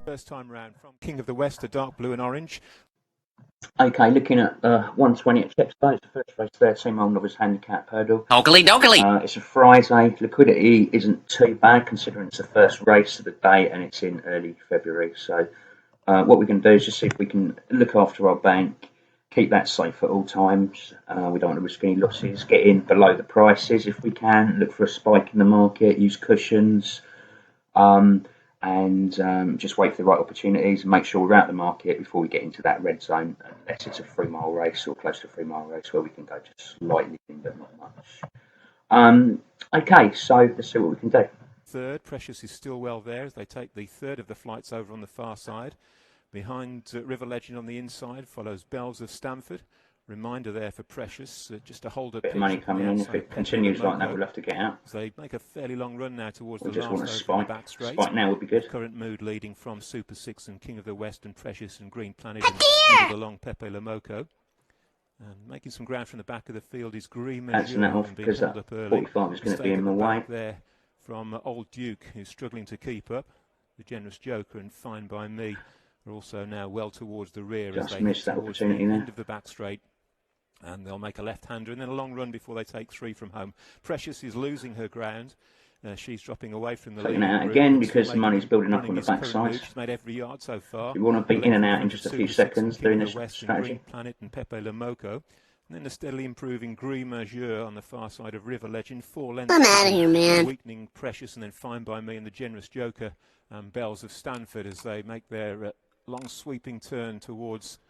First time round from King of the West, a dark blue and orange. Okay, looking at 120 at Chepstow. It's the first race there, 2-mile novice handicap hurdle. Doggly. It's a Friday. Liquidity isn't too bad considering it's the first race of the day and it's in early February. So what we can do is just see if we can look after our bank, keep that safe at all times. We don't want to risk any losses. Get in below the prices if we can. Look for a spike in the market. Use cushions. And just wait for the right opportunities and make sure we're out of the market before we get into that red zone, unless it's a 3-mile race or close to a 3-mile race where we can go just slightly in but not much. Okay, so let's see what we can do. Third, Precious is still well there as they take the third of the flights over on the far side. Behind River Legend on the inside follows Bells of Stamford. Reminder there for Precious, just to hold a bit of money coming in. If it continues like that, we'll have to get out. So they make a fairly long run now towards we the just last want a over spike. The back straight. Spike now would be good. Current Mood leading from Super 6 and King of the West and Precious and Green Planet and the long Pepe Lamoco. And making some ground from the back of the field is Green That's that off because that 45 is going to be in the way. There from Old Duke, who's struggling to keep up. The Generous Joker and Fine by Me are also now well towards the rear just as they missed head that towards opportunity the there. end of the back straight. And they'll make a left-hander and then a long run before they take 3 from home. Precious is losing her ground. She's dropping away from the lead. Taking it out again because the money's building up on the backside. She's made every yard so far. You want to be in and out in just a few seconds doing this strategy. Green Planet and Pepe Lamoco. And then the steadily improving Gris Majeur on the far side of River Legend. 4 lengths. I'm out of here, man. Weakening Precious and then Fine by Me and the Generous Joker and Bells of Stanford as they make their long sweeping turn towards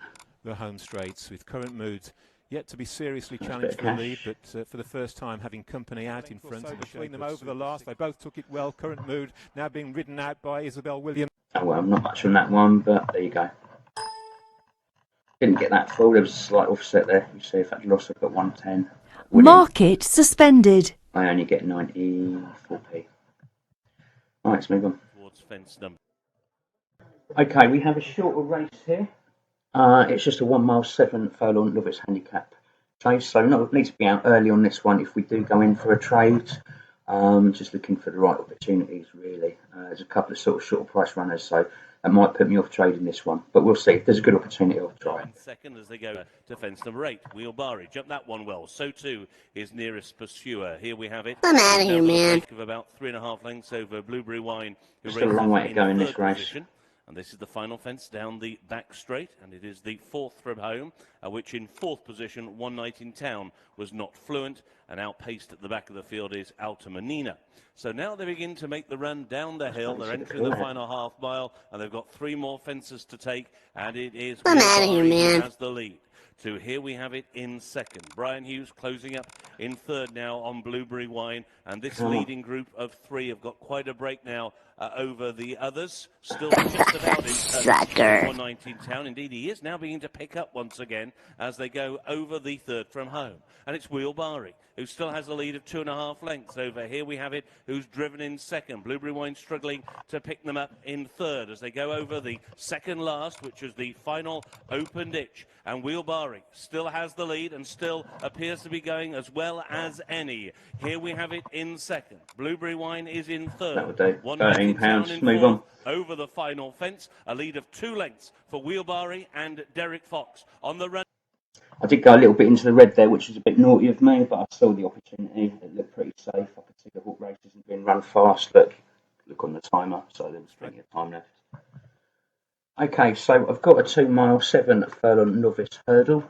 the home straights with Current Mood yet to be seriously challenged for the lead, but for the first time having company out in front. So between them over the last, they both took it well. Current Mood now being ridden out by Isabel Williams. Oh well, not much on that one, but there you go. Didn't get that full. There was a slight offset there. You see, if I'd lost, I've got 110. Market suspended. I only get 94p. Right, let's move on. Okay, we have a shorter race here. It's just a 1-mile 7 furlong novice handicap chase, so need to be out early on this one if we do go in for a trade. Just looking for the right opportunities, really. There's a couple of sort of short price runners, so that might put me off trading this one, but we'll see. If there's a good opportunity, I'll try. Second as they go to fence number 8, Wheelbarry. Jumped that one well. So too is Nearest Pursuer. Here we have it. I'm out of here, man. Of about 3.5 lengths over Blueberry Wine. Still a long way to go in this race. Position. And this is the final fence down the back straight, and it is the 4th from home, which in 4th position, One Night in Town, was not fluent, and outpaced at the back of the field is Altamanina. So now they begin to make the run down the hill. They're entering the final half mile, and they've got 3 more fences to take, and it is I'm out of here, man. Who has the lead. So here we have it in second. Brian Hughes closing up in third now on Blueberry Wine. And this leading group of 3 have got quite a break now over the others. Still just about in 119 Town. Indeed, he is now beginning to pick up once again as they go over the third from home. And it's Wheelbarry, who still has a lead of 2.5 lengths over. Here we have it, who's driven in second. Blueberry Wine struggling to pick them up in third as they go over the second last, which is the final open ditch. And Wheelbarry still has the lead and still appears to be going as well as any. Here we have it in second. Blueberry Wine is in third. That would do. £13. Move on. Over the final fence, a lead of 2 lengths for Wheelbarry and Derek Fox on the run. I did go a little bit into the red there, which was a bit naughty of me, but I saw the opportunity. It looked pretty safe. I could see the hook race isn't being run fast. Look on the timer, so there's plenty of time left. Okay, so I've got a 2-mile 7 furlong novice hurdle.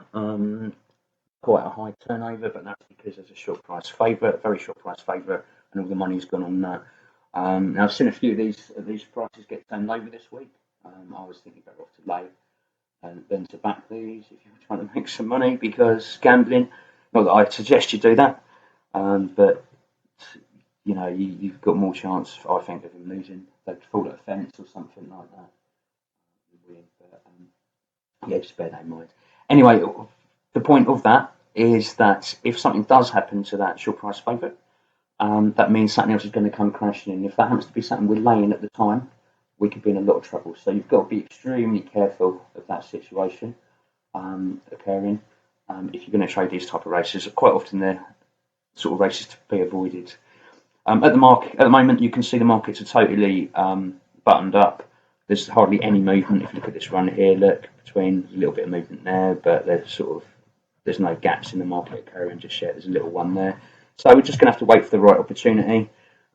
Quite a high turnover, but that's because there's a short price favourite, very short price favourite, and all the money's gone on that. Now I've seen a few of these prices get turned over this week. I was thinking better off to lay than to back these if you're trying to make some money, because gambling, not that I suggest you do that, but you know, you've got more chance, I think, of them losing. They'd fall at a fence or something like that. But, yeah, just bear that in mind. Anyway, the point of that is that if something does happen to that short price favourite, that means something else is going to come crashing in. If that happens to be something we're laying at the time, we could be in a lot of trouble. So you've got to be extremely careful of that situation occurring. If you're going to trade these type of races, quite often they're sort of races to be avoided. At the moment, you can see the markets are totally buttoned up. there's hardly any movement. If you look at this run here, look, between a little bit of movement there, but there's no gaps in the market occurring just yet. There's a little one there. So we're just going to have to wait for the right opportunity.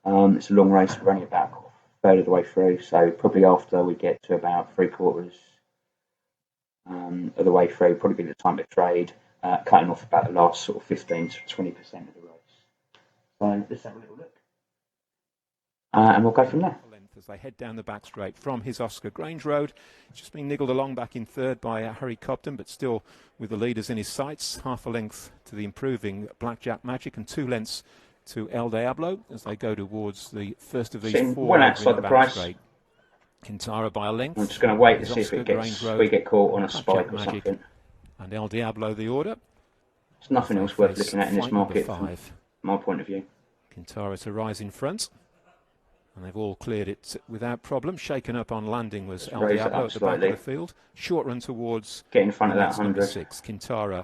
It's a long race. We're only about a third of the way through, so probably after we get to about 3/4 of the way through, probably be the time to trade, cutting off about the last sort of 15 to 20% of the race. So let's have a little look, and we'll go from there. As they head down the back straight from his Oscar, Grange Road, just been niggled along back in third by Harry Cobden, but still with the leaders in his sights. Half a length to the improving Blackjack Magic and 2 lengths to El Diablo as they go towards the first of these 4 well outside the price. Straight. Quintara by a length. I'm just going to wait to see if we get caught on a spike or something. And El Diablo the order. There's nothing else worth looking at in this market from my point of view. Quintara to rise in front. And they've all cleared it without problem. Shaken up on landing was El Diablo at the back of the field. Short run towards get in front of that 100. 6. Quintara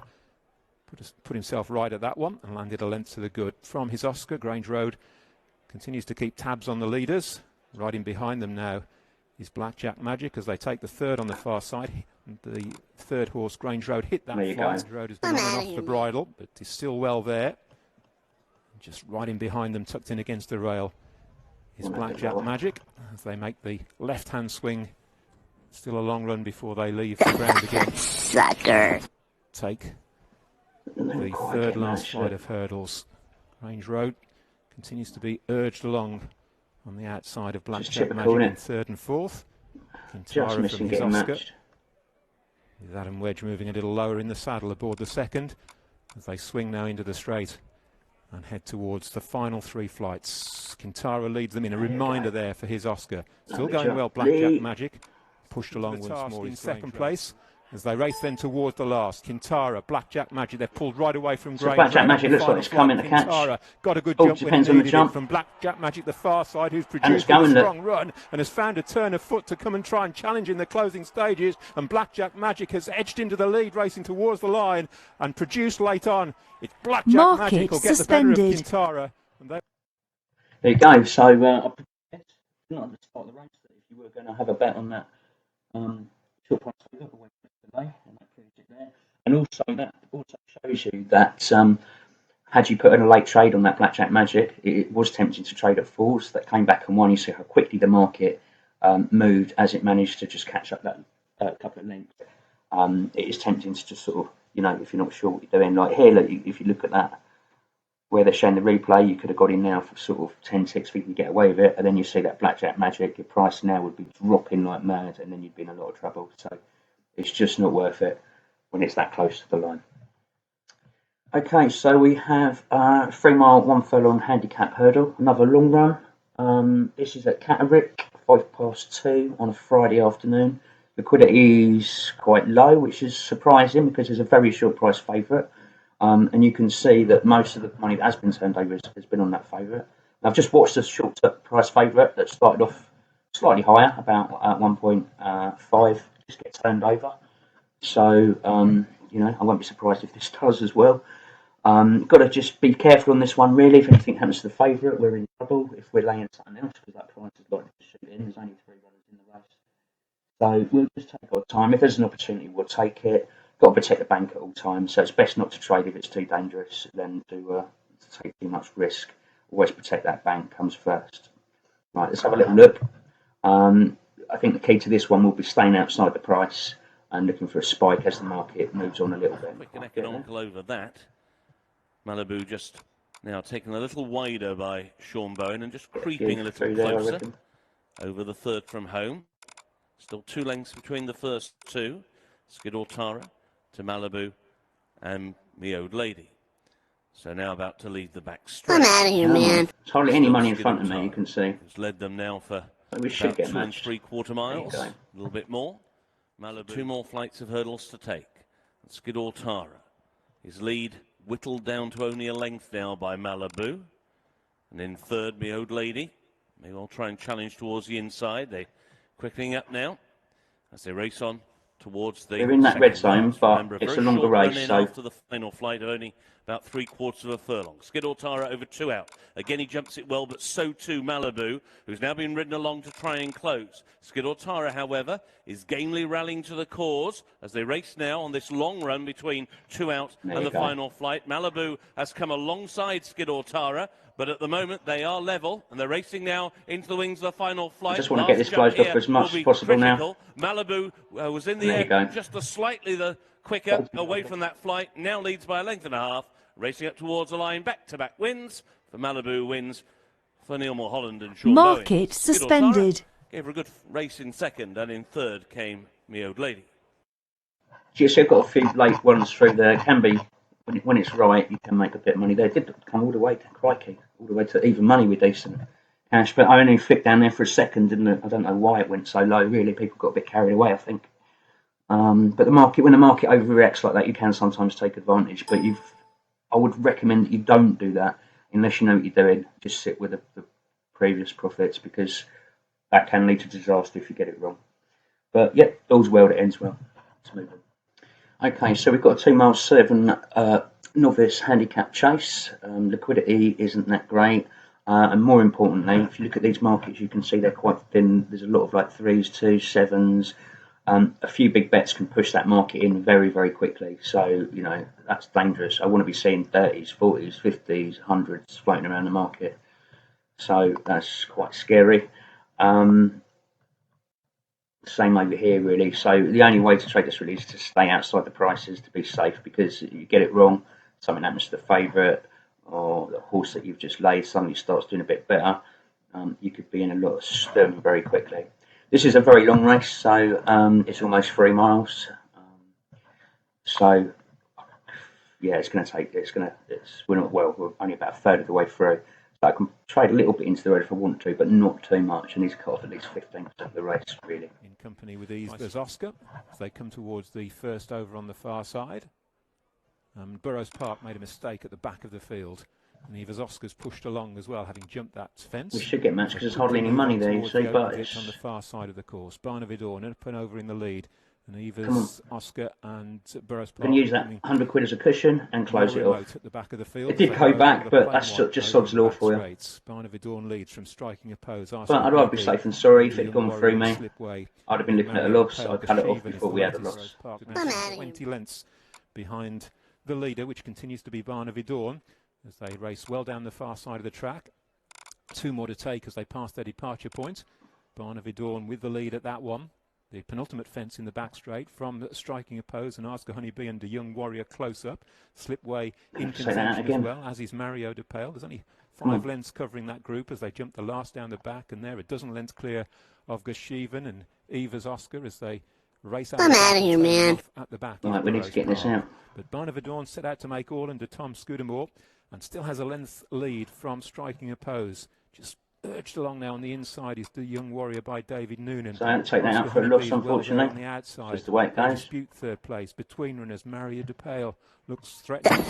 put himself right at that one and landed a length to the good. From his Oscar, Grange Road continues to keep tabs on the leaders. Right in behind them now is Blackjack Magic as they take the third on the far side. The third horse, Grange Road, hit that fly. Grange Road has been on and off the bridle, but is still well there. Just right in behind them, tucked in against the rail, is Blackjack Magic as they make the left-hand swing. Still a long run before they leave the ground again. Sucker. Take the third last flight of hurdles. Grange Road continues to be urged along on the outside of Blackjack Magic in third and fourth. Just missing getting matched. With Adam Wedge moving a little lower in the saddle aboard the second as they swing now into the straight and head towards the final 3 flights. Quintara leads them in. A reminder there for his Oscar. Still going well, Blackjack Magic. Pushed along once more in second place as they race then towards the last. Quintara, Blackjack Magic, they've pulled right away from Grange. Blackjack Magic looks like it's coming to catch. Quintara got a good jump when he needed it from Blackjack Magic, the far side, who's produced a strong run and has found a turn of foot to come and try and challenge in the closing stages. And Blackjack Magic has edged into the lead, racing towards the line and produced late on. It's Blackjack Magic will get the better of Quintara. There you go. So I not at the start of the race that if you were going to have a bet on that short price favour today, and that proves it there. And also that also shows you that had you put in a late trade on that Blackjack Magic, it was tempting to trade at 4s. That came back and won. You see how quickly the market moved as it managed to just catch up that couple of lengths. It is tempting to just sort of, if you're not sure what you're doing, like here, if you look at that, where they're showing the replay, you could have got in now for sort of 10-6 if you can get away with it, and then you see that Blackjack Magic, your price now would be dropping like mad, and then you'd be in a lot of trouble. So it's just not worth it when it's that close to the line. Okay, so we have 3 mile, 1 furlong handicap hurdle, another long run. This is at Catterick, 2:05 on a Friday afternoon. Liquidity is quite low, which is surprising because there's a very short price favourite. And you can see that most of the money that has been turned over has been on that favourite. I've just watched a short price favourite that started off slightly higher, about 1.5, just get turned over. So, I won't be surprised if this does as well. Got to just be careful on this one, really. If anything happens to the favourite, we're in trouble. If we're laying something else, because that price is likely to shoot in. There's only 3 runners in the race. So we'll just take our time. If there's an opportunity, we'll take it. Got to protect the bank at all times, so it's best not to trade if it's too dangerous than to take too much risk. Always protect that bank comes first. Right, let's have a little look. I think the key to this one will be staying outside the price and looking for a spike as the market moves on a little bit. Quick and economical over that. Malibu just now taken a little wider by Sean Bowen and just creeping a little closer over the third from home. Still 2 lengths between the first 2. Skidor Tara to Malibu and Me Old Lady. So now about to lead the back straight. I'm out of here, man. There's hardly any money in front of me, you can see. It's led them now for we should about get 2 3/4 miles. A little bit more. Malibu. 2 more flights of hurdles to take. And Skidor Tara. His lead whittled down to only a length now by Malibu. And in third, Me Old Lady. Maybe I'll try and challenge towards the inside. They're quickening up now as they race on towards the We're in that red second zone, last. but Remember, it's a very longer short race, run in so after the final flight, only about 3/4 of a furlong. Skidor Tara over 2 out. Again, he jumps it well, but so too Malibu, who's now been ridden along to try and close. Skidor Tara, however, is gamely rallying to the cause as they race now on this long run between 2 out and the final flight. Malibu has come alongside Skidor Tara, but at the moment they are level and they're racing now into the wings of the final flight. I just want to get this closed off as much as possible now. Malibu was in the air just slightly the quicker away from that flight. Now leads by a length and a half. Racing up towards the line, back-to-back wins. For Malibu wins for Neil Mulholland and Sean Market Bowen. suspended. Gave her a good race in second, and in third came Me Old Lady. So you've got a few late ones through there. It can be, when it's right, you can make a bit of money there. It did come all the way to, crikey, all the way to even money with decent cash. But I only flicked down there for a second, didn't it? I don't know why it went so low, really. People got a bit carried away, I think. But the market, when the market overreacts like that, you can sometimes take advantage. But I would recommend that you don't do that unless you know what you're doing. Just sit with the previous profits, because that can lead to disaster if you get it wrong. But yeah, all's well that ends well. Let's move on. Okay, so we've got a 2 mile 7 novice handicap chase. Liquidity isn't that great. And more importantly, if you look at these markets, you can see they're quite thin. There's a lot of like 3s, 2s, 7s. A few big bets can push that market in very, very quickly. So, you know, that's dangerous. I want to be seeing 30s, 40s, 50s, 100s floating around the market. So that's quite scary. Same over here, really. So the only way to trade this really is to stay outside the prices to be safe, because you get it wrong, something happens to the favourite or the horse that you've just laid suddenly starts doing a bit better. You could be in a lot of sturm very quickly. This is a very long race, so it's almost 3 miles. So yeah, we're only about a third of the way through. So I can trade a little bit into the red if I want to, but not too much. And he's cut off at least 15% of the race, really. In company with Eve's Oscar, as they come towards the first over on the far side. Burrows Park made a mistake at the back of the field, and Eve's Oscar's pushed along as well, having jumped that fence. We should get matched because there's hardly any money there, you see, but it's on the far side of the course. Barnavidorn up and over in the lead, and Eve's Oscar and Burrows Park. Can use that 100 quid as a cushion and close it off. At the back of the field. It did go back, but that's just sod's law for you. Barnavidorn leads from striking a pose. But I'd rather be safe than sorry. If it had gone through me, I'd have been looking at a loss. I'd cut it off before we had a loss. 20 lengths behind the leader, which continues to be Barnavidorn, as they race well down the far side of the track. 2 more to take as they pass their departure point. Barnavidorn with the lead at that one. The penultimate fence in the back straight from striking a pose, and Oscar Honeybee and the Young Warrior close up. Slipway in contention as well, as is Mario de Pale. There's only 5 lengths covering that group as they jump the last down the back, and they're a dozen lengths clear of Gushivan and Eva's Oscar as they race out. I'm out of here, man. At the back. Right, we need to get this out. But Barnavidorn set out to make all under Tom Scudamore, and still has a length lead from striking a pose. Just urged along now on the inside is the Young Warrior by David Noonan. So I don't take that out for a loss, unfortunately. On the outside, just the way it goes. Dispute third place between runners. Mario de Pale looks threatening.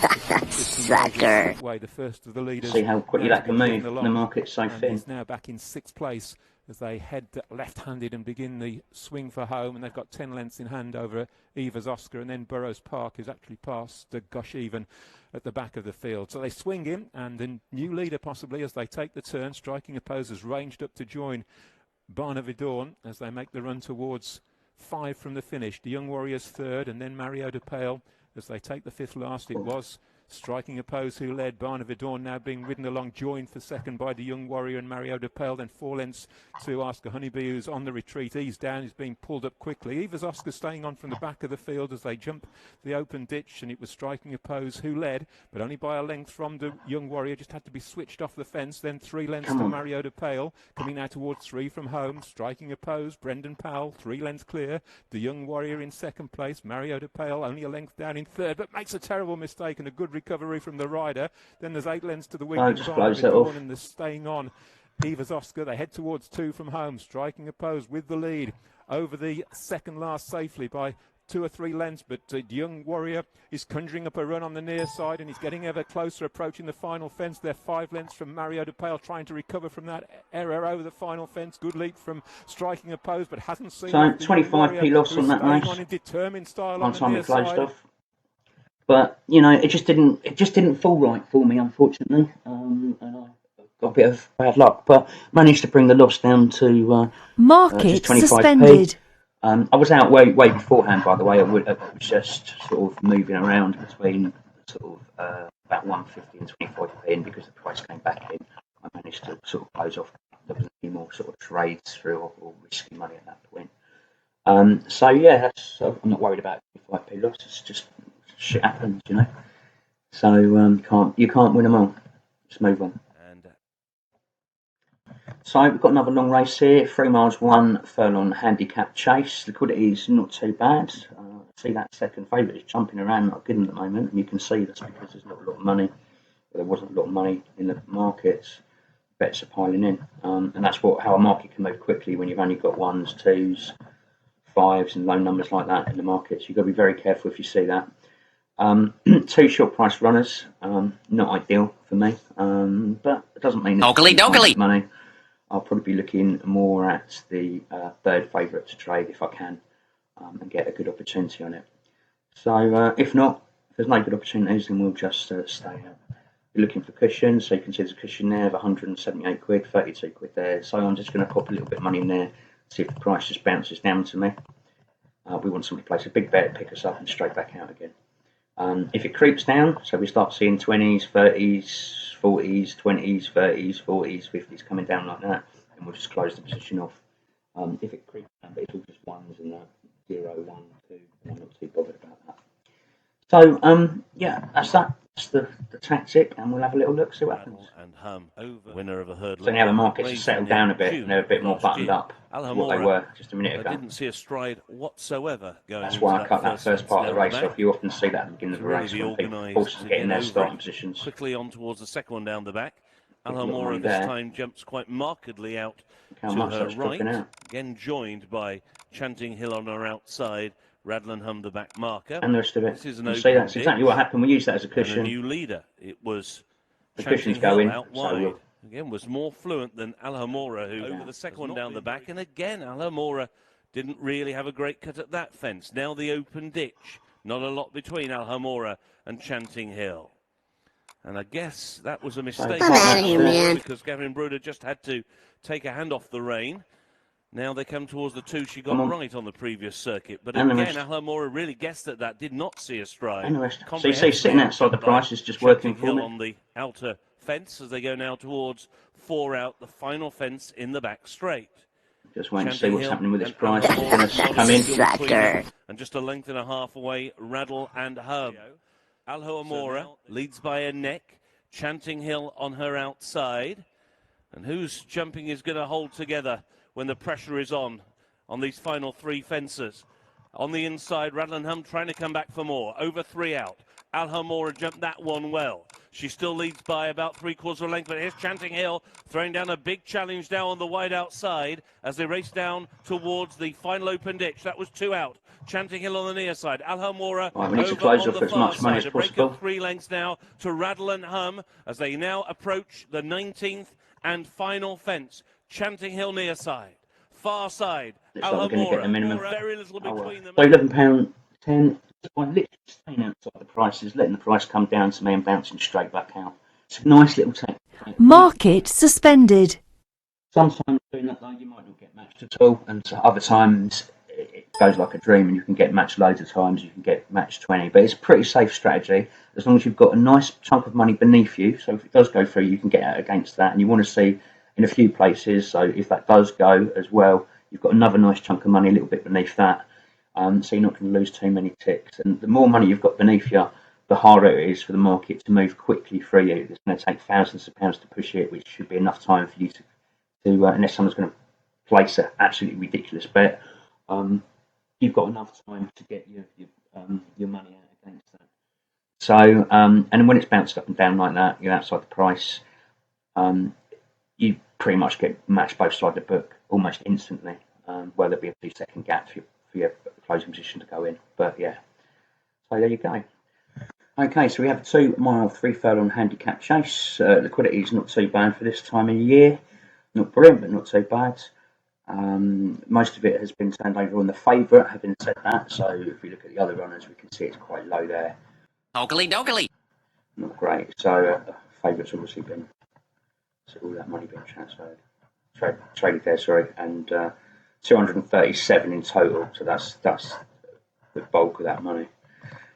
Sucker. Way the first of the leaders. See how quickly that can move. The market's so thin. He's now back in 6th place as they head left-handed and begin the swing for home, and they've got 10 lengths in hand over Eva's Oscar, and then Burrows Park is actually past the Gushivan at the back of the field. So they swing in, and the new leader possibly as they take the turn, striking opposers ranged up to join Barnavidorn as they make the run towards 5 from the finish. The Young Warriors third, and then Mario de Pale as they take the 5th last. It was striking a pose who led. Barnavidorn now being ridden along, joined for second by the Young Warrior and Mario de Pale. Then 4 lengths to Oscar Honeybee, who's on the retreat. He's down, he's being pulled up quickly. Eva's Oscar staying on from the back of the field as they jump the open ditch, and it was striking a pose who led, but only by a length from the Young Warrior. Just had to be switched off the fence. Then 3 lengths to Mario de Pale, coming now towards 3 from home, striking a pose. Brendan Powell 3 lengths clear. The Young Warrior in 2nd place. Mario de Pale only a length down in 3rd, but makes a terrible mistake, and a good recovery from the rider. Then there's 8 lengths to the wing, and the staying on Eva's Oscar. They head towards 2 from home, striking a pose with the lead over the second last safely by 2 or 3 lengths, but Young Warrior is conjuring up a run on the near side, and he's getting ever closer, approaching the final fence. They're 5 lengths from Mario de Pale, trying to recover from that error over the final fence. Good leap from striking a pose, but hasn't seen So 25p loss on that race. on in determined style One on the time near we closed side. off. But you know, it just didn't fall right for me, unfortunately, and I got a bit of bad luck. But managed to bring the loss down to Market just 25p. suspended. I was out way beforehand, by the way. I was just sort of moving around between sort of about 150 and 25p, and because the price came back in, I managed to sort of close off. There wasn't any more sort of trades through or risky money at that point. So yeah, I'm not worried about 25p loss. It's just shit happens, you know. So you can't win them all. Just move on. So we've got another long race here. 3 miles, 1 furlong handicap chase. Liquidity is not too bad. See that second favourite is jumping around like good at the moment, and you can see that's because there's not a lot of money. There wasn't a lot of money in the markets. Bets are piling in, and that's how a market can move quickly when you've only got 1s, 2s, 5s, and low numbers like that in the markets. You've got to be very careful if you see that. 2 short price runners, not ideal for me, but it doesn't mean it's not money. I'll probably be looking more at the 3rd favourite to trade if I can, and get a good opportunity on it. So if not, if there's no good opportunities, then we'll just stay out. You're looking for cushions, so you can see there's a cushion there of 178 quid, 32 quid there. So I'm just going to pop a little bit of money in there, see if the price just bounces down to me. We want somebody to place a big bet, pick us up, and straight back out again. If it creeps down, so we start seeing 20s, 30s, 40s, 20s, 30s, 40s, 50s coming down like that, and we'll just close the position off. If it creeps down, but it's all just 1s and that, 0, 1, 2, and I'm not too bothered about that. So, yeah, that's that. That's the tactic, and we'll have a little look, see what happens. Winner of a hurdle. So now the markets have settled down a bit, and they're a bit more buttoned up than what they were just a minute ago. Didn't see a stride whatsoever going. That's why I cut that first part of the race off. You often see that at the beginning of the race when people forced to get in their starting positions. Quickly on towards the second one down the back. Alhamora this time jumps quite markedly out to her right. Again joined by Chanting Hill on her outside. Radlenham the back marker. And the rest of it. You see, that's exactly what happened. We used that as a cushion. And a new leader. It was the cushions going out wide. Again, was more fluent than Alhamora, who over the second one down the back. And again, Alhamora didn't really have a great cut at that fence. Now the open ditch. Not a lot between Alhamora and Chanting Hill. And I guess that was a mistake. Because Gavin Bruder just had to take a hand off the rein. Now they come towards the 2 she got right on the previous circuit. But again, Alhamora really guessed at that, did not see a stride. So you see, sitting outside the price is just working for me. On the outer fence as they go now towards 4 out, the final fence in the back straight. Just wait and see what's happening with this price. It's going to come in. And just a length and a half away, Rattle and Hub. Alhamora leads by a neck. Chanting Hill on her outside. And whose jumping is going to hold together when the pressure is on these final 3 fences. On the inside, Radlenham trying to come back for more. Over 3 out. Alhamora jumped that one well. She still leads by about 3/4 of a length, but here's Chanting Hill throwing down a big challenge now on the wide outside as they race down towards the final open ditch. That was 2 out. Chanting Hill on the near side. Alhamora we need to close off as much money as possible. 3 lengths now to Radlenham as they now approach the 19th and final fence. Chanting Hill near side. Far side. Looks like we're going to get the minimum. Very little between them. So £11.10. I'm literally staying outside the prices, letting the price come down to me and bouncing straight back out. It's a nice little technique. Market suspended. Sometimes doing that though, you might not get matched at all, and other times it goes like a dream and you can get matched loads of times, you can get matched 20, but it's a pretty safe strategy as long as you've got a nice chunk of money beneath you. So if it does go through, you can get out against that, and you want to see in a few places, so if that does go as well, you've got another nice chunk of money a little bit beneath that, so you're not going to lose too many ticks. And the more money you've got beneath you, the harder it is for the market to move quickly through you. It's going to take thousands of pounds to push it, which should be enough time for you to unless someone's going to place an absolutely ridiculous bet, you've got enough time to get your money out against that. So, and when it's bounced up and down like that, you're outside the price, you pretty much get matched both sides of the book almost instantly. Well, there'll be a 2-second gap for your closing position to go in. But yeah, so there you go. Okay, so we have a 2 mile 3 furlong handicap chase. Liquidity is not too bad for this time of year. Not brilliant, but not too bad. Most of it has been turned over on the favourite. Having said that, so if we look at the other runners, we can see it's quite low there. Oakley dokley. Not great. So favourite's obviously been, so all that money being transferred, traded there, sorry, and 237 in total. So that's the bulk of that money.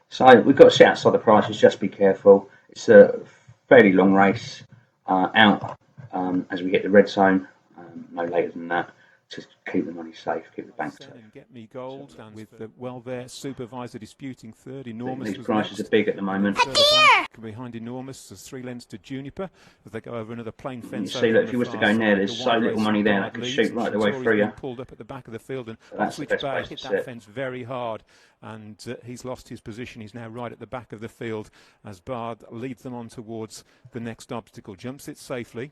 So we've got to sit outside the prices. Just be careful. It's a fairly long race out as we hit the red zone. No later than that. To keep the money safe, keep the bank safe. Get Me Gold, and with the there Supervisor disputing third. Enormous. These prices are big at the moment. Behind Enormous, there's 3 lengths to Juniper as they go over another plain fence. You see, look, if you was to go in there, there's so little money there that could shoot right the way through you. Pulled up at the back of the field, and Switch Bay hit that fence very hard, and he's lost his position. He's now right at the back of the field as Bard leads them on towards the next obstacle. Jumps it safely.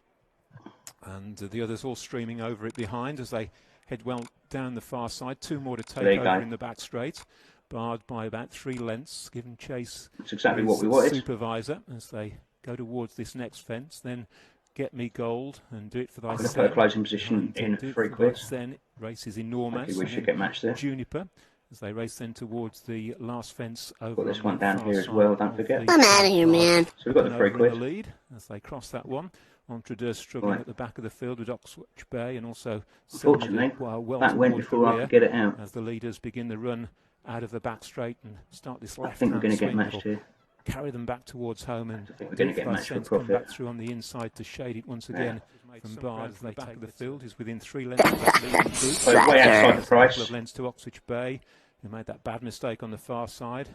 And the others all streaming over it behind as they head well down the far side. 2 more to take over in the back straight. Barred by about 3 lengths, given chase. That's exactly what we wanted. Supervisor as they go towards this next fence. Then Get Me Gold and Do It For Thy I'm going to put a closing position in at £3. Then races Enormous. We should get matched there. Juniper as they race then towards the last fence over. Got this one down here as well, don't forget. I'm out of here, man. So we've got the £3. Lead as they cross that one. Entradeur struggling at the back of the field with Oxwich Bay, and also unfortunately that went before I could get it out as the leaders begin the run out of the back straight and start this left. I think we're going to get matched here. Carry them back towards home, and I think we're going to get matched for come back profit. through on the inside to shade it once again. From Bard as they back of the field is within 3 lengths. So way outside the price. A couple of lengths to Oxwich Bay, who made that bad mistake on the far side,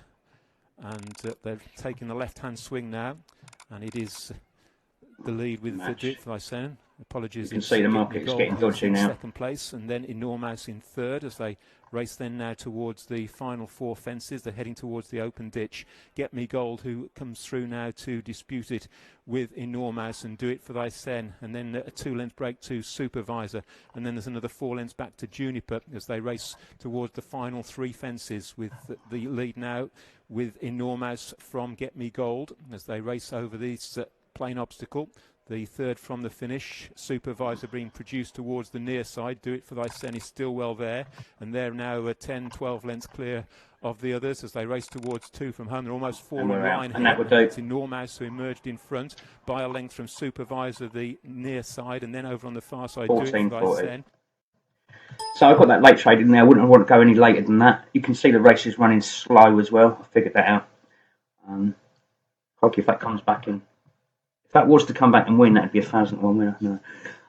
and they're taking the left-hand swing now, and it is the lead with the Do It For Thy Sen. Apologies. You can see the market's getting dodgy now. Second place, and then Enormous in third as they race then now towards the final 4 fences. They're heading towards the open ditch. Get Me Gold, who comes through now to dispute it with Enormous and Do It For Thy Sen, and then a 2-length break to Supervisor, and then there's another 4 lengths back to Juniper as they race towards the final 3 fences, with the lead now with Enormous from Get Me Gold as they race over these plain obstacle. The third from the finish. Supervisor being produced towards the near side. Do It For Thy Sen is still well there, and they're now 10, 12 lengths clear of the others as they race towards 2 from home. They're almost 4 in line here. It's Enormous who emerged in front by a length from Supervisor, the near side, and then over on the far side, 14, Do It For Thy Sen. So I've got that late trade in there. I wouldn't want to go any later than that. You can see the race is running slow as well. I figured that out. Hope if that comes back in. If that was to come back and win, that'd be a 1,000-1 winner. No.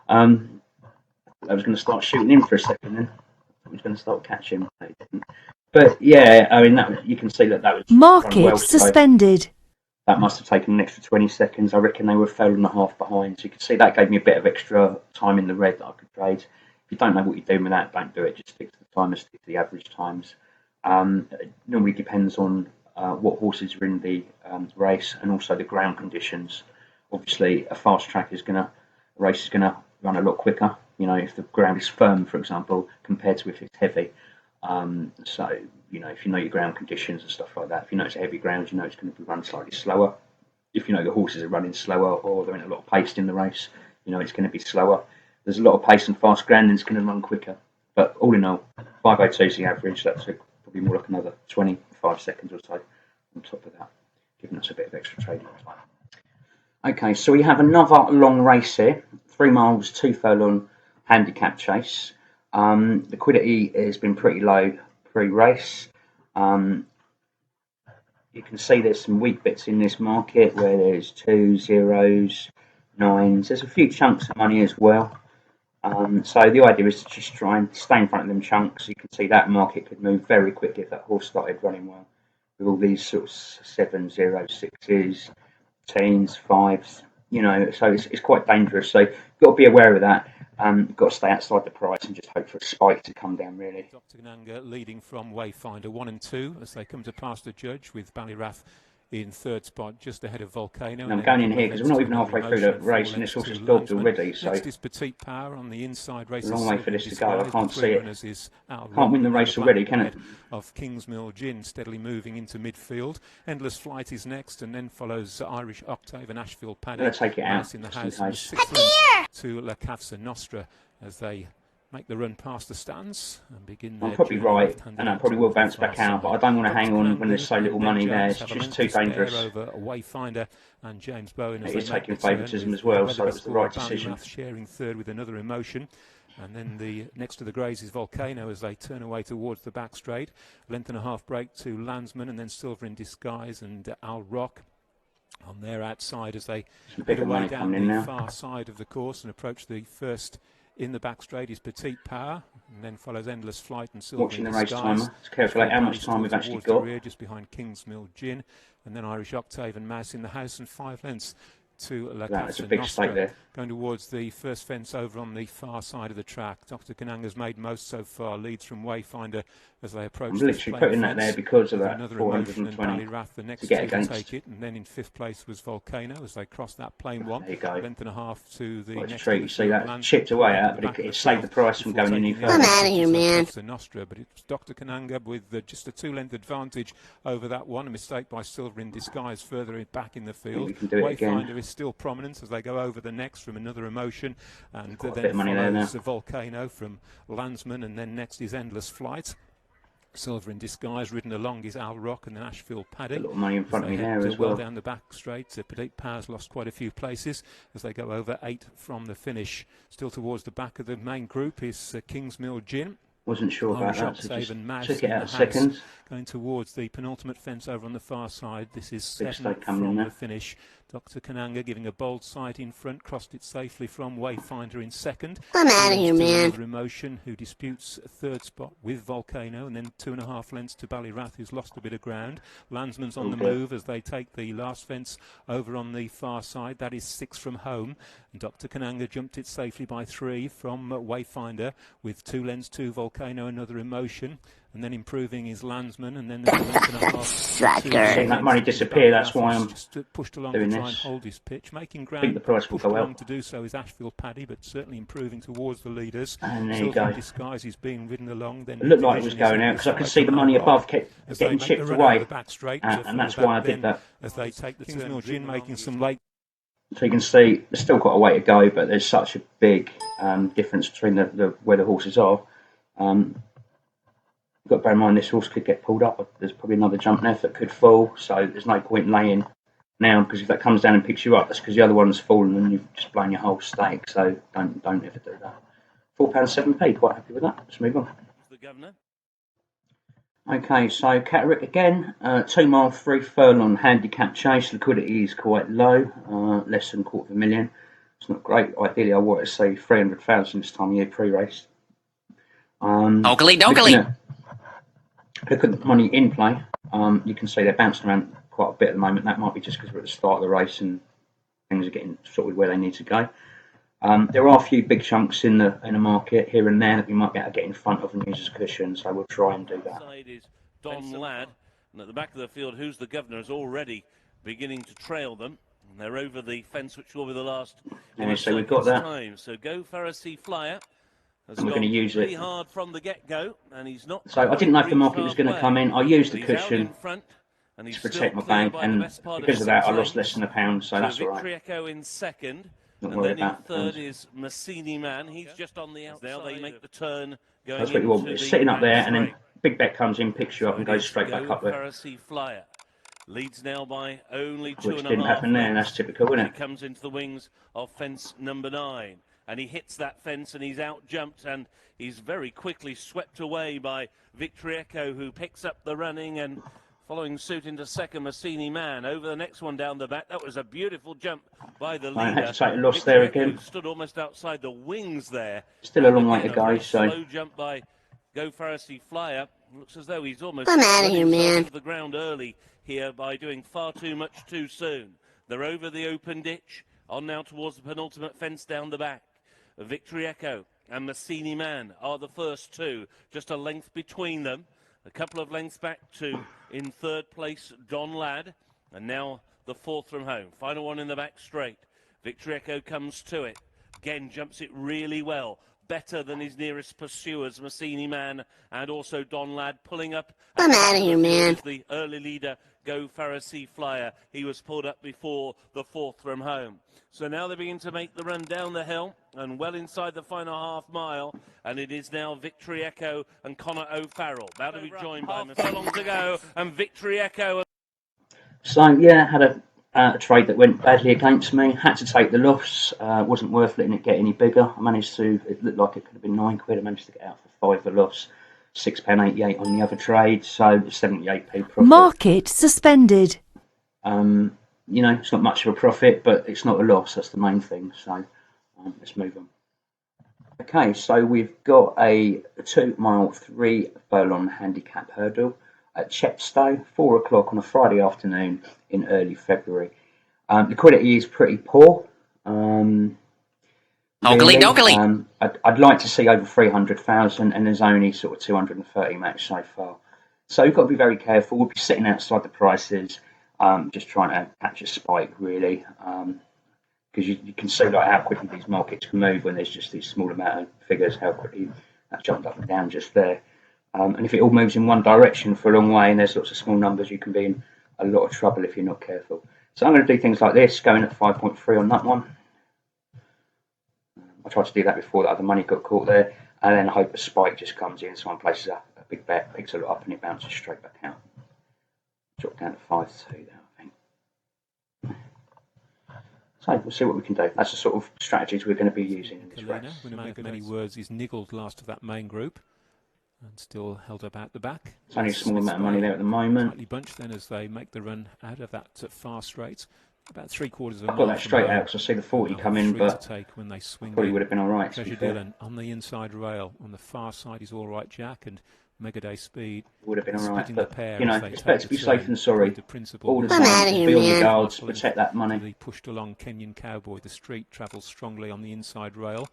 I was going to start shooting in for a second then. I was going to start catching. But yeah, I mean, you can see that was market well, suspended. That must have taken an extra 20 seconds. I reckon they were 1.5 behind. So you can see that gave me a bit of extra time in the red that I could trade. If you don't know what you're doing with that, don't do it. Just stick to the timers, stick to the average times. It normally depends on what horses are in the race and also the ground conditions. Obviously, a fast track race is gonna run a lot quicker. You know, if the ground is firm, for example, compared to if it's heavy. So, you know, if you know your ground conditions and stuff like that, if you know it's a heavy ground, you know it's going to be run slightly slower. If you know the horses are running slower or they're in a lot of pace in the race, you know it's going to be slower. There's a lot of pace and fast ground, and it's going to run quicker. But all in all, 5:02 is the average. That's probably more like another 25 seconds or so on top of that, giving us a bit of extra trading time. Okay, so we have another long race here, 3 miles, 2 furlong handicap chase. Liquidity has been pretty low pre-race. You can see there's some weak bits in this market where there's 2, 0s, 9s. There's a few chunks of money as well. So the idea is to just try and stay in front of them chunks. You can see that market could move very quickly if that horse started running well. With all these sort of 7, 0, 6s, 10s, 5s, you know, so it's quite dangerous. So you've got to be aware of that. You've got to stay outside the price and just hope for a spike to come down, really. Dr. Gananga leading from Wayfinder 1 and 2 as they come to pass the judge, with Ballyrath in third spot, just ahead of Volcano. And I'm going in here because we're not even halfway through the race, and this horse is dogged already. So next is Petite Power on the inside race. A long way for this to go. I can't see it. Can't win the race already, can it? Of Kingsmill Gin steadily moving into midfield. Endless Flight is next, and then follows Irish Octave and Ashfield Paddy. Let's take it out in the just house. in case. To La Cavsa Nostra as they make the run past the stands and begin. I'm probably right, and I probably will bounce back out, but I don't want to hang on when there's so little money there. It's just too dangerous. Over Wayfinder and James Bowen. It is taking favouritism as well, so it was the right decision. Sharing third with Another Emotion. And then the next to the greys is Volcano as they turn away towards the back straight. Length and a half break to Landsman, and then Silver in Disguise and Al Rock on their outside as they head away down the far side of the course and approach the first. In the back straight is Petite Power, and then follows Endless Flight and Silver. Watching the race timer, to calculate how much time we've actually got. Rear, just behind Kingsmill Gin, and then Irish Octave and Mouse in the house, and 5 lengths to La That's a big stake there. Going towards the first fence over on the far side of the track. Dr. Kananga's made most so far, leads from Wayfinder as they approach. I'm literally putting that there because of that 420 the next to get against. Take it, and then in 5th place was Volcano as they cross that plane one. There you go. Length and a half to the next. You see that chipped away out, but it saved the price from going any further. I'm out of here, man. Nostra, but it's Dr. Kananga with just a 2-length advantage over that one. A mistake by Silver in Disguise further back in the field. Wayfinder is still prominent as they go over the next from Another Emotion, and then follows the Volcano from Landsman, and then next is Endless Flight. Silver in Disguise ridden along is Al Rock and then Ashfield Paddy. A lot of money in front of me there as well. Down the back straight. Petite Power's lost quite a few places as they go over 8 from the finish. Still towards the back of the main group is Kingsmill Gin. Wasn't sure about that, so just took it out seconds. Going towards the penultimate fence over on the far side. This is 7 from the finish. Dr. Kananga giving a bold sight in front, crossed it safely from Wayfinder in second. I'm out of here, man. Another Emotion, who disputes a third spot with Volcano, and then 2.5 lengths to Ballyrath, who's lost a bit of ground. Landsman's on the move as they take the last fence over on the far side. That is 6 from home. And Dr. Kananga jumped it safely by 3 from Wayfinder with 2 lengths to Volcano, Another Emotion. And then improving his Landsman, and then there's a length and a half. Seeing that money disappear, that's why I'm just pushed along doing to try this. And hold his pitch, making ground. I think the price will go up. To do so is Ashfield Paddy, but certainly improving towards the leaders. And there you go. Disguise is being ridden along. Then it looked like it was going out because I could see the money above kept getting chipped away, and that's why I did that. As they take the Kingsmill Gin, making some late. So you can see there's still got a way to go, but there's such a big difference between the where the horses are. You've got to bear in mind this horse could get pulled up. There's probably another jump left that could fall, so there's no point laying now, because if that comes down and picks you up, that's because the other one's fallen and you've just blown your whole stake. So don't ever do that. £4.7p, quite happy with that. Let's move on. The governor. Okay, so Catterick again, 2 mile 3 furlong handicap chase. Liquidity is quite low, less than £250,000. It's not great. Ideally, I want to say 300,000 this time of year pre-race. Oakley dokley. Look at the money in play. You can see they're bouncing around quite a bit at the moment. That might be just because we're at the start of the race and things are getting sorted where they need to go. There are a few big chunks in the market here and there that we might be able to get in front of and use as cushion, so we'll try and do that. Side is Don Ladd, and at the back of the field, Who's the Governor is already beginning to trail them. And they're over the fence, which will be the last. Yeah, so we've got that. Time. So Go Pharisee Flyer. And we're going to use it. Hard from the get-go, and he's not. So I didn't know if the market was going to come in. I used the cushion to protect my bank, and because of that, I lost less than £1, so that's all right. Victory Echo in second, and then in third is Massini Man. He's just on the outside. Now they make the turn. That's what you want. It's sitting up there, and then big bet comes in, picks you up, and goes straight back up there. Pharisee Flyer leads now by only 2.5. Which didn't happen there, and that's typical, isn't it? He comes into the wings of fence number 9. And he hits that fence and he's out-jumped and he's very quickly swept away by Victory Echo, who picks up the running, and following suit into second, Massini Man. Over the next one down the back. That was a beautiful jump by the leader. I had to take a loss there again. Stood almost outside the wings there. Still a long way to go. So slow jump by Go Pharisee Flyer. Looks as though he's almost I'm out of here, man. the ground early here by doing far too much too soon. They're over the open ditch. On now towards the penultimate fence down the back. Victory Echo and Massini Man are the first two, just a length between them. A couple of lengths back to, in third place, Don Ladd. And now the fourth from home. Final one in the back straight. Victory Echo comes to it. Again, jumps it really well. Better than his nearest pursuers, Massini Man and also Don Ladd, pulling up. I'm out of here, man. The early leader, Go Pharisee Flyer. He was pulled up before the fourth from home. So now they begin to make the run down the hill and well inside the final half mile. And it is now Victory Echo and Connor O'Farrell. About to be joined by furlong to go. And Victory Echo. So, yeah, had a trade that went badly against me. Had to take the loss. Wasn't worth letting it get any bigger. I managed to, it looked like it could have been £9. I managed to get out for 5 the loss. £6.88 on the other trade. So 78p profit. Market suspended. You know, it's not much of a profit, but it's not a loss. That's the main thing. So let's move on. Okay, so we've got a 2 mile 3 furlong handicap hurdle at Chepstow, 4 o'clock on a Friday afternoon in early February. Liquidity is pretty poor. Really. I'd like to see over 300,000, and there's only sort of 230 matched so far. So you've got to be very careful. We'll be sitting outside the prices, just trying to catch a spike, really, because you can see like how quickly these markets can move when there's just these small amount of figures, how quickly that jumped up and down just there. And if it all moves in one direction for a long way and there's lots of small numbers, you can be in a lot of trouble if you're not careful. So I'm going to do things like this, going at 5.3 on that one. I tried to do that before the other money got caught there, and then hope a spike just comes in, someone places a big bet, picks a lot up, and it bounces straight back out. Drop down to 5.2 there, I think. So we'll see what we can do. That's the sort of strategies we're going to be using in this race. When I make many words, he's niggled last of that main group and still held up out the back. It's only a small amount of money there at the moment. Slightly bunched then as they make the run out of that fast straight. About 3/4 of a mile. I've got that straight out because I see the 40 come in, but take when they swing probably would have been all right. Treasure Dillon on the inside rail. On the far side, he's all right, Jack, and Mega Day Speed. Would have been all right, but you know, it's better to be safe than sorry. All the I'm time, out of here, be on the man. guards, protect that money. The pushed along Kenyan Cowboy. The street travels strongly on the inside rail.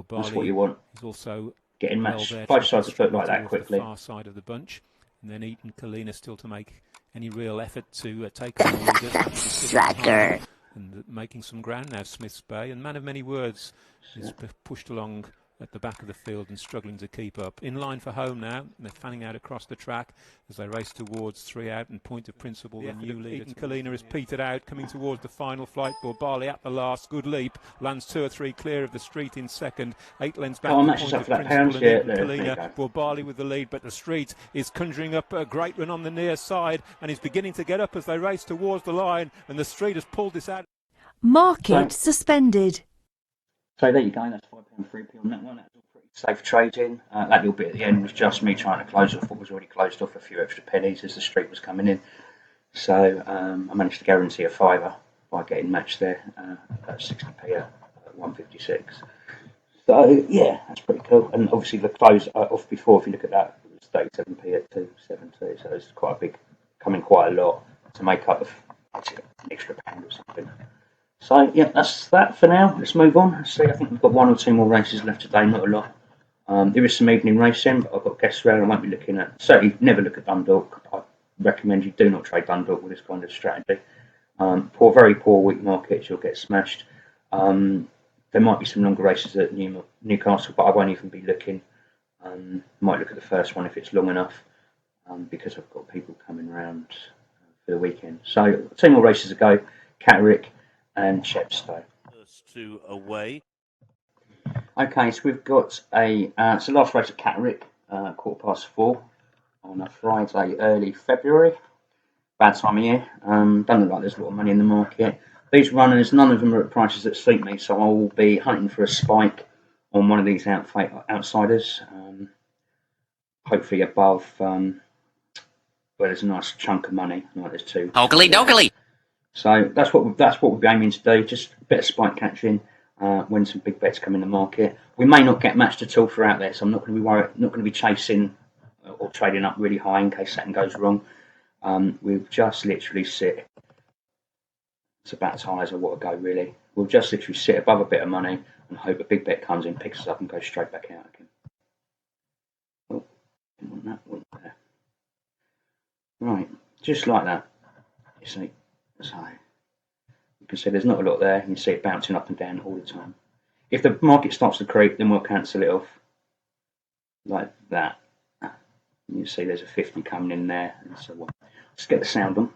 That's what you want. He's also getting matched both sides of the foot like that quickly. The far side of the bunch, and then Eaton Kalina still to make any real effort to take on the leaders. Sucker. And making some ground now, Smith's Bay. And Man of Many Words is pushed along at the back of the field and struggling to keep up. In line for home now. They're fanning out across the track as they race towards 3 out and Point of Principle. The new leader. Eaton Kalina is petered out, coming towards the final flight. Barley at the last. Good leap. Lands 2 or 3 clear of the street in second. 8 lengths back. Oh, matches up for that pound share. Barley with the lead, but the street is conjuring up a great run on the near side and is beginning to get up as they race towards the line, and the street has pulled this out. Market suspended. So there you go, that's £5.3p on that one. That's all pretty safe trading. That little bit at the end was just me trying to close off what was already closed off, a few extra pennies as the street was coming in. So I managed to guarantee a fiver by getting matched there at 60p at 156. So yeah, that's pretty cool. And obviously the close off before, if you look at that, it was 37p at 270. So it's quite a big, coming quite a lot to make up an extra pound or something. So yeah, that's that for now. Let's move on. See, I think we've got 1 or 2 more races left today, not a lot. There is some evening racing, but I've got guests around. I won't be looking at. Certainly, never look at Dundalk. I recommend you do not trade Dundalk with this kind of strategy. Very poor weak markets, you'll get smashed. There might be some longer races at Newcastle, but I won't even be looking. Might look at the first one if it's long enough, because I've got people coming around for the weekend. So 2 more races to go. Catterick and Chepstow. First 2 away. Okay, so we've got it's the last race at Catterick, 4:15 on a Friday, early February. Bad time of year. Don't look like there's a lot of money in the market. These runners, none of them are at prices that suit me, so I will be hunting for a spike on one of these outsiders. Hopefully above where there's a nice chunk of money, like there's 2. Oakley. So that's what we're aiming to do. Just a bit of spike catching when some big bets come in the market. We may not get matched at all throughout there, so I'm not going to be worried. Not going to be chasing or trading up really high in case something goes wrong. We'll just literally sit. It's about as high as I want to go, really. We'll just literally sit above a bit of money and hope a big bet comes in, picks us up, and goes straight back out again. Oh, didn't want that one there. Right, just like that. You see. So you can see there's not a lot there. You can see it bouncing up and down all the time. If the market starts to creep, then we'll cancel it off like that. You see there's a 50 coming in there and so on. Let's get the sound on.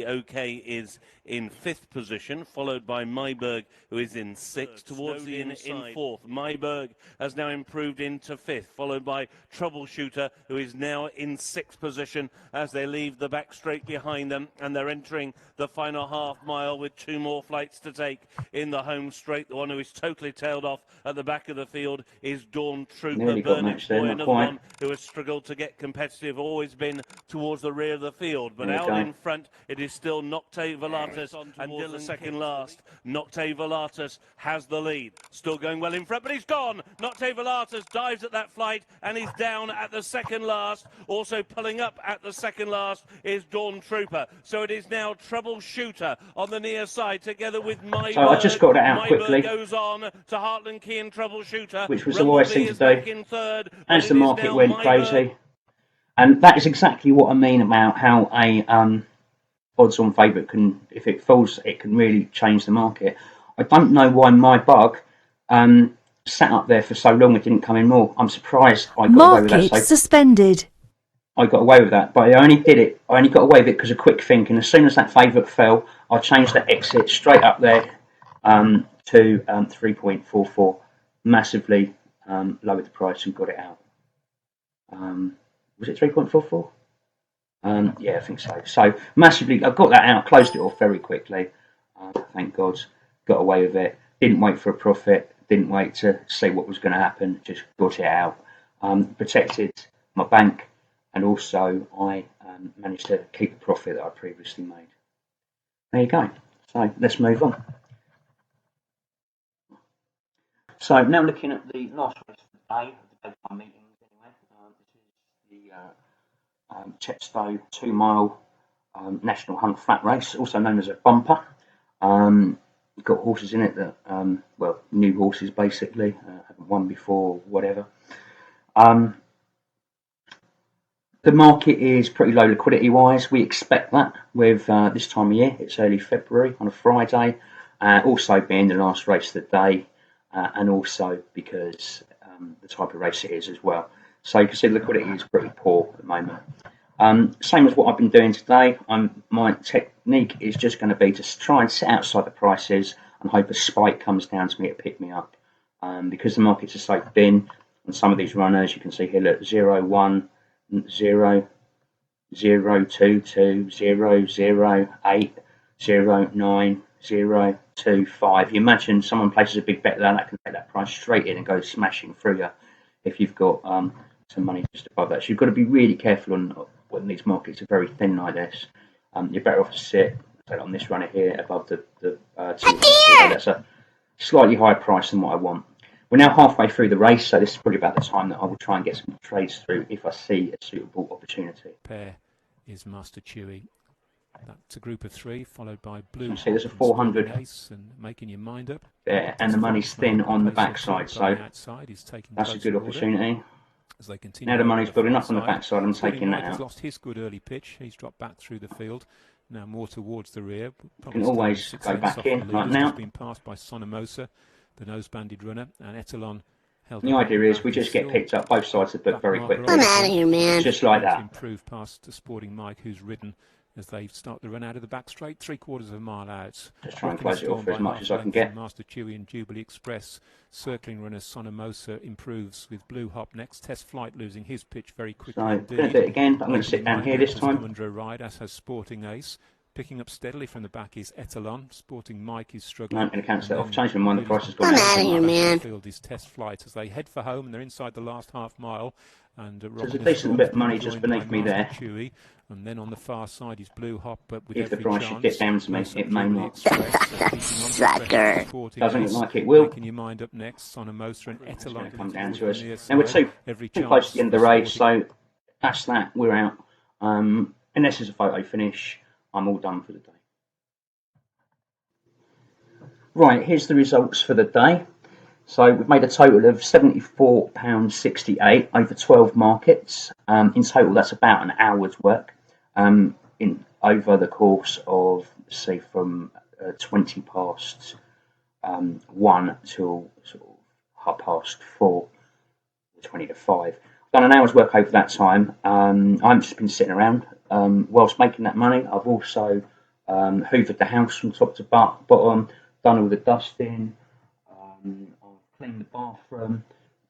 OK is in 5th position, followed by Myberg, who is in 6th, towards the in 4th. Myberg has now improved into 5th, followed by Troubleshooter, who is now in 6th position as they leave the back straight behind them, and they're entering the final half mile with 2 more flights to take in the home straight. The one who is totally tailed off at the back of the field is Dawn Trooper. Burnage Boy, another one who has struggled to get competitive, always been towards the rear of the field, but out in front it is still Nocte Volatus and Dylan second last. Nocte Volatus has the lead, still going well in front, but he's gone. Nocte Volatus dives at that flight and he's down at the second last. Also pulling up at the second last is Dawn Trooper. So it is now Troubleshooter on the near side together with Myberg. So I just got that out quickly. Goes on to Heartland Key and Troubleshooter, which was the wise thing to do in third, as the market went crazy. And that is exactly what I mean about how a odds-on favourite can, if it falls, it can really change the market. I don't know why Myberg sat up there for so long. It didn't come in more. I'm surprised I got away with that. Market suspended. I got away with that, but I only did it. I only got away with it because of quick thinking. As soon as that favourite fell, I changed the exit straight up there to 3.44. Massively lowered the price and got it out. Was it 3.44? Yeah, I think so. So massively, I got that out, closed it off very quickly. Thank God, got away with it. Didn't wait for a profit. Didn't wait to see what was going to happen. Just got it out. Protected my bank, and also I managed to keep the profit that I previously made. There you go. So let's move on. So now looking at the last race of the day, the daytime meetings anyway. This is the Chepstow 2 mile National Hunt Flat Race, also known as a bumper. You've got horses in it that, well, new horses basically, haven't won before, whatever. The market is pretty low liquidity wise. We expect that with this time of year. It's early February on a Friday, also being the last race of the day, and also because the type of race it is as well. So you can see the liquidity is pretty poor at the moment. Same as what I've been doing today. My technique is just going to be to try and sit outside the prices and hope a spike comes down to me to pick me up. Because the markets are so thin, and some of these runners, you can see here, look, 0, 1, 0, 0, 2, 2, 0, 0, 8, 0, 9, 0, 2, 5. You imagine someone places a big bet there, that can take that price straight in and go smashing through you if you've got some money just above that. So you've got to be really careful on when these markets are very thin like this. You're better off to sit on this runner here above the 200. That's a slightly higher price than what I want. We're now halfway through the race, so this is probably about the time that I will try and get some trades through if I see a suitable opportunity. Pair is Master Chewy. That's a group of 3, followed by Blue. You see there's a 400 ace and making your mind up there, and the money's thin on the backside, so that's a good opportunity. As they continue now the money's building up on the backside, I'm taking that out. He's lost his good early pitch. He's dropped back through the field. Now more towards the rear. You can always go back in right now. He's been passed by Sonamosa, the nose-banded runner, and Etalon held. The idea is we just get picked up both sides of the book very quickly. I'm out of here, man. Just like that. Improved past to Sporting Mike, who's ridden as they start to run out of the back straight, 3/4 of a mile out. Just try and close it off for as much as I can get. Master Chewy and Jubilee Express. Circling runner Sonamosa improves with Blue Hop next. Test Flight losing his pitch very quickly. So I'm going to do it again, but I'm going to sit down here this time. Under a ride, as has Sporting Ace. Picking up steadily from the back is Etalon. Sporting Mike is struggling. I'm going to cancel it off. Change my mind. The price has gone I'm out of here, man. Field is Test Flight as they head for home and they're inside the last half mile. And there's a decent bit of money just beneath me there. Chewy. And then on the far side is Blue Hop, but with if the price should get down to me, it may not. Sucker. Doesn't look like it will. Making your mind up next on a Moser and Etalon come down to us. Now we're too close to the end of the race, so that's that. We're out. Unless there's a photo finish, I'm all done for the day. Right, here's the results for the day. So we've made a total of £74.68 over 12 markets. In total, that's about an hour's work. over the course of, say, from 20 past 1 till sort of 4:30, 20 to 5. I've done an hour's work over that time. I've just been sitting around whilst making that money. I've also hoovered the house from top to bottom, done all the dusting, I've cleaned the bathroom,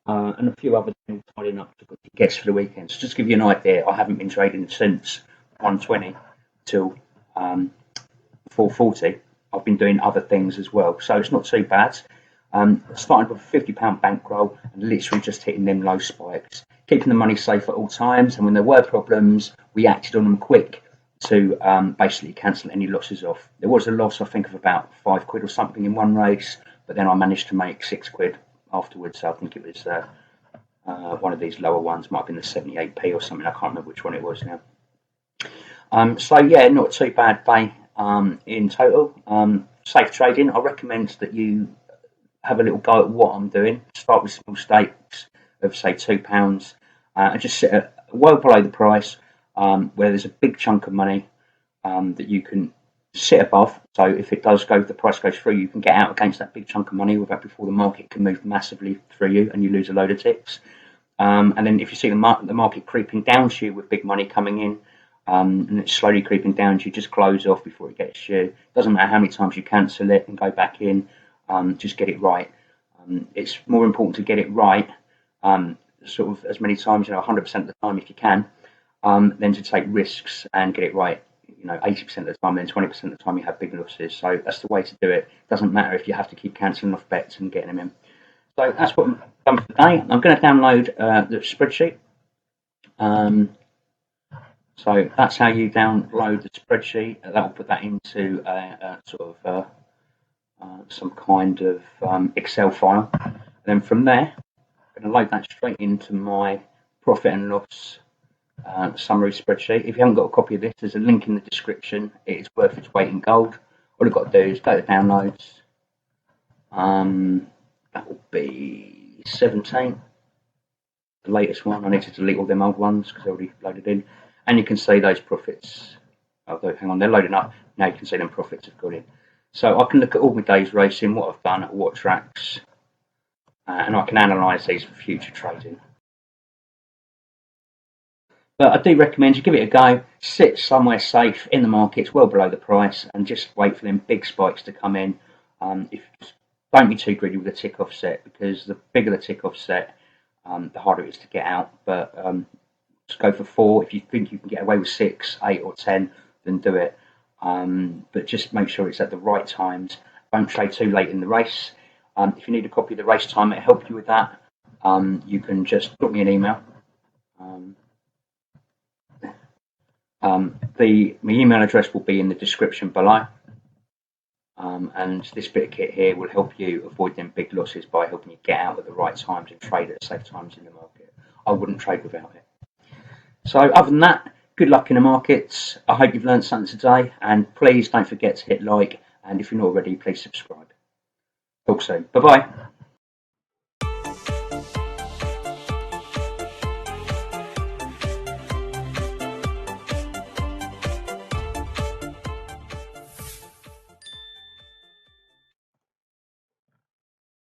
and a few other things, tidying up to guests for the weekend. So just to give you an idea, I haven't been trading since 1:20 till 4:40. I've been doing other things as well, so it's not too bad. Starting with a £50 bankroll and literally just hitting them low spikes, keeping the money safe at all times. And when there were problems, we acted on them quick to basically cancel any losses off. There was a loss, I think, of about £5 or something in one race, but then I managed to make £6 afterwards. So I think it was one of these lower ones, might have been the 78p or something. I can't remember which one it was now. So yeah, not too bad day in total. Safe trading. I recommend that you have a little go at what I'm doing. Start with small stakes of say £2 and just sit at well below the price where there's a big chunk of money that you can sit above. So if it does go, the price goes through, you can get out against that big chunk of money without before the market can move massively through you and you lose a load of ticks. And then if you see the market creeping down to you with big money coming in, and it's slowly creeping down to you, just close off before it gets you. Doesn't matter how many times you cancel it and go back in, just get it right. It's more important to get it right, sort of as many times, 100% of the time if you can, than to take risks and get it right, 80% of the time, then 20% of the time you have big losses. So that's the way to do it. Doesn't matter if you have to keep cancelling off bets and getting them in. So that's what I've done for today. I'm going to download the spreadsheet. So that's how you download the spreadsheet. That'll put that into sort of some kind of Excel file. And then from there, I'm going to load that straight into my profit and loss summary spreadsheet. If you haven't got a copy of this, there's a link in the description. It is worth its weight in gold. All you've got to do is go to downloads. That will be 17, the latest one. I need to delete all them old ones because they're already loaded in. And you can see those profits. Although, hang on, they're loading up. Now you can see them profits have got in. So I can look at all my days racing, what I've done at what tracks, and I can analyse these for future trading. But I do recommend you give it a go, sit somewhere safe in the markets, well below the price, and just wait for them big spikes to come in. Don't be too greedy with the tick offset, because the bigger the tick offset, the harder it is to get out. But just go for 4. If you think you can get away with 6, 8 or 10, then do it. But just make sure it's at the right times. Don't trade too late in the race. If you need a copy of the race time, it'll help you with that. You can just drop me an email. My email address will be in the description below. And this bit of kit here will help you avoid them big losses by helping you get out at the right times and trade at safe times in the market. I wouldn't trade without it. So other than that, good luck in the markets. I hope you've learned something today, and please don't forget to hit like, and if you're not already, please subscribe. Talk soon. Bye bye.